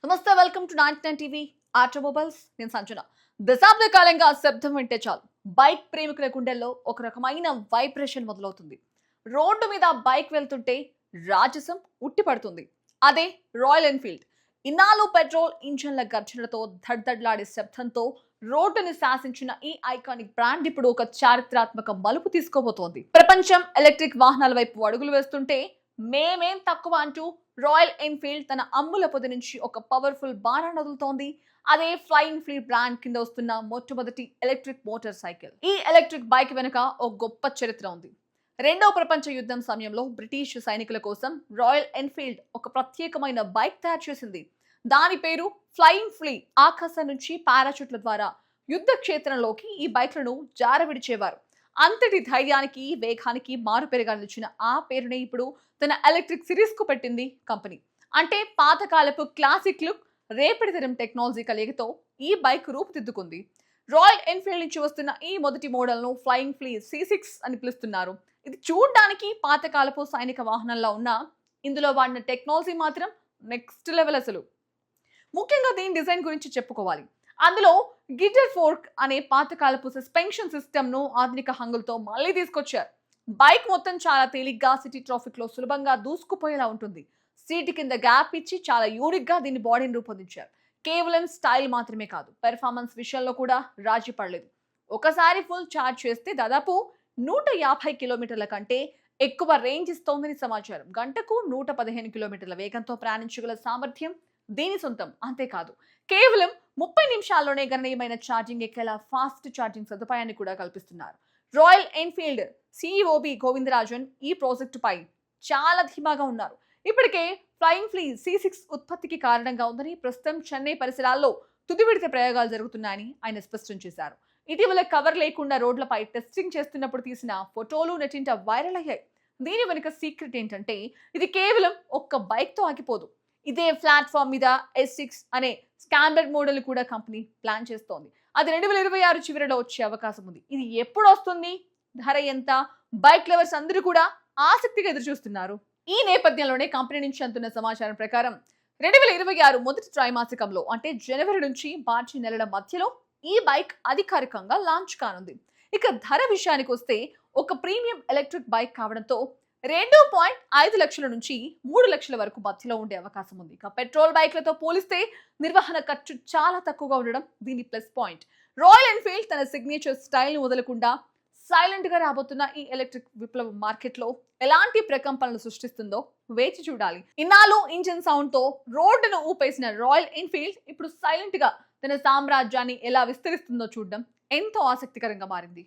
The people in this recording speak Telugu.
నమస్తే, వెల్కమ్ టు 99 టీవీ ఆటోమొబైల్స్. నేను సంజన. దశాబ్ద కాలంగా శబ్దం వింటే చాలు బైక్ ప్రేమికుల గుండెల్లో ఒక రకమైన వైబ్రేషన్ మొదలవుతుంది. రోడ్డు మీద బైక్ వెళ్తుంటే రాజసం ఉట్టిపడుతుంది. అదే రాయల్ ఎన్ఫీల్డ్. ఇన్నాళ్ళు పెట్రోల్ ఇంజన్ల గర్జనలతో ధడ్ధడ్లాడే శబ్దంతో రోడ్డుని శాసించిన ఈ ఐకానిక్ బ్రాండ్ ఇప్పుడు ఒక చారిత్రాత్మక మలుపు తీసుకోబోతోంది. ప్రపంచం ఎలక్ట్రిక్ వాహనాల వైపు అడుగులు వేస్తుంటే మేమేం తక్కువ అంటూ రాయల్ ఎన్ఫీల్డ్ తన అమ్ముల పొది నుంచి ఒక పవర్ఫుల్ బాణాన్ని వదులుతోంది. అదే ఫ్లయింగ్ ఫ్లీట్ బ్రాండ్ కింద వస్తున్న మొట్టమొదటి ఎలక్ట్రిక్ మోటార్ సైకిల్. ఈ ఎలక్ట్రిక్ బైక్ వెనుక ఒక గొప్ప చరిత్ర ఉంది. రెండవ ప్రపంచ యుద్ధం సమయంలో బ్రిటిష్ సైనికుల కోసం రాయల్ ఎన్ఫీల్డ్ ఒక ప్రత్యేకమైన బైక్ తయారు చేసింది. దాని పేరు ఫ్లయింగ్ ఫ్లీ. ఆకాశం నుంచి పారాచూట్ల ద్వారా యుద్ధ క్షేత్రంలోకి ఈ బైక్లను జారవిడిచేవారు. అంతటి ధైర్యానికి వేగానికి మారుపేరుగా నిలిచిన ఆ పేరునే ఇప్పుడు తన ఎలక్ట్రిక్ సిరీస్ కు పెట్టింది కంపెనీ. అంటే పాతకాలపు క్లాసిక్ లుక్, రేపటి తరం టెక్నాలజీ కలిగితో ఈ బైక్ రూపుదిద్దుకుంది. రాయల్ ఎన్ఫీల్డ్ నుంచి వస్తున్న ఈ మొదటి మోడల్ ను ఫ్లయింగ్ ఫ్లీ C6 అని పిలుస్తున్నారు. ఇది చూడడానికి పాతకాలపు సైనిక వాహనంలా ఉన్న ఇందులో వాడిన టెక్నాలజీ మాత్రం నెక్స్ట్ లెవెల్ అసలు. ముఖ్యంగా దీని డిజైన్ గురించి చెప్పుకోవాలి. అందులో గిటర్ ఫోర్క్ అనే పాతకాలపు సస్పెన్షన్ సిస్టమ్ ను ఆధునిక హంగులతో మళ్ళీ తీసుకొచ్చారు. బైక్ మొత్తం చాలా తేలిగ్గా సిటీ ట్రాఫిక్ లో సులభంగా దూసుకుపోయేలా ఉంటుంది. సీట్ కింద గ్యాప్ ఇచ్చి చాలా యూనిక్ గా దీని బాడీని రూపొందించారు. కేవలం స్టైల్ మాత్రమే కాదు, పెర్ఫార్మెన్స్ విషయంలో కూడా రాజీ పడలేదు. ఒకసారి ఫుల్ ఛార్జ్ చేస్తే దాదాపు 150 కిలోమీటర్ల కంటే ఎక్కువ రేంజ్ ఇస్తోందని సమాచారం. గంటకు 115 కిలోమీటర్ల వేగంతో ప్రయాణించగల సామర్థ్యం దీని సొంతం. అంతేకాదు, కేవలం 30 నిమిషాల్లోనే గణనీయమైన ఛార్జింగ్ ఎక్కేలా ఫాస్ట్ ఛార్జింగ్ సదుపాయాన్ని కూడా కల్పిస్తున్నారు. రాయల్ ఎన్ఫీల్డ్ సిఇఓబి గోవిందరాజన్ ఈ ప్రాజెక్టుపై చాలా ధీమాగా ఉన్నారు. ఇప్పటికే ఫ్లయింగ్ ఫ్లీ C6 ఉత్పత్తికి కారణంగా ఉందని, ప్రస్తుతం చెన్నై పరిసరాల్లో తుది విడత ప్రయోగాలు జరుగుతున్నాయని ఆయన స్పష్టం చేశారు. ఇటీవల కవర్ లేకుండా రోడ్లపై టెస్టింగ్ చేస్తున్నప్పుడు తీసిన ఫోటోలు నెట్టింట వైరల్ అయ్యాయి. దీని వెనుక సీక్రెట్ ఏంటంటే ఇది కేవలం ఒక్క బైక్ తో ఆగిపోదు. ఇదే ప్లాట్ఫామ్ మీద S6 అనే స్టాండర్డ్ మోడల్ కూడా కంపెనీ ప్లాన్ చేస్తోంది. అది 2026 చివరిలో వచ్చే అవకాశం ఉంది. ఇది ఎప్పుడు వస్తుంది, ధర ఎంత, బైక్ లవర్స్ అందరూ కూడా ఆసక్తిగా ఎదురు చూస్తున్నారు. ఈ నేపథ్యంలోనే కంపెనీ నుంచి అందుతున్న సమాచారం ప్రకారం 2026 మొదటి త్రైమాసికంలో, అంటే జనవరి నుంచి మార్చి నెలల మధ్యలో ఈ బైక్ అధికారికంగా లాంచ్ కానుంది. ఇక ధర విషయానికి వస్తే ఒక ప్రీమియం ఎలక్ట్రిక్ బైక్ కావడంతో 2.5 లక్షల నుంచి 3 లక్షల వరకు మధ్యలో ఉండే అవకాశం ఉంది. ఇక పెట్రోల్ బైక్లతో పోలిస్తే నిర్వహణ ఖర్చు చాలా తక్కువగా ఉండడం దీని ప్లస్ పాయింట్. రాయల్ ఎన్ఫీల్డ్ తన సిగ్నేచర్ స్టైల్ ను వదలకుండా సైలెంట్ గా రాబోతున్న ఈ ఎలక్ట్రిక్ విప్లవం మార్కెట్ లో ఎలాంటి ప్రకంపనలు సృష్టిస్తుందో వేచి చూడాలి. ఇన్నాళ్ళు ఇంజిన్ సౌండ్ తో రోడ్డును ఊపేసిన రాయల్ ఎన్ఫీల్డ్ ఇప్పుడు సైలెంట్ గా తన సామ్రాజ్యాన్ని ఎలా విస్తరిస్తుందో చూడడం ఎంతో ఆసక్తికరంగా మారింది.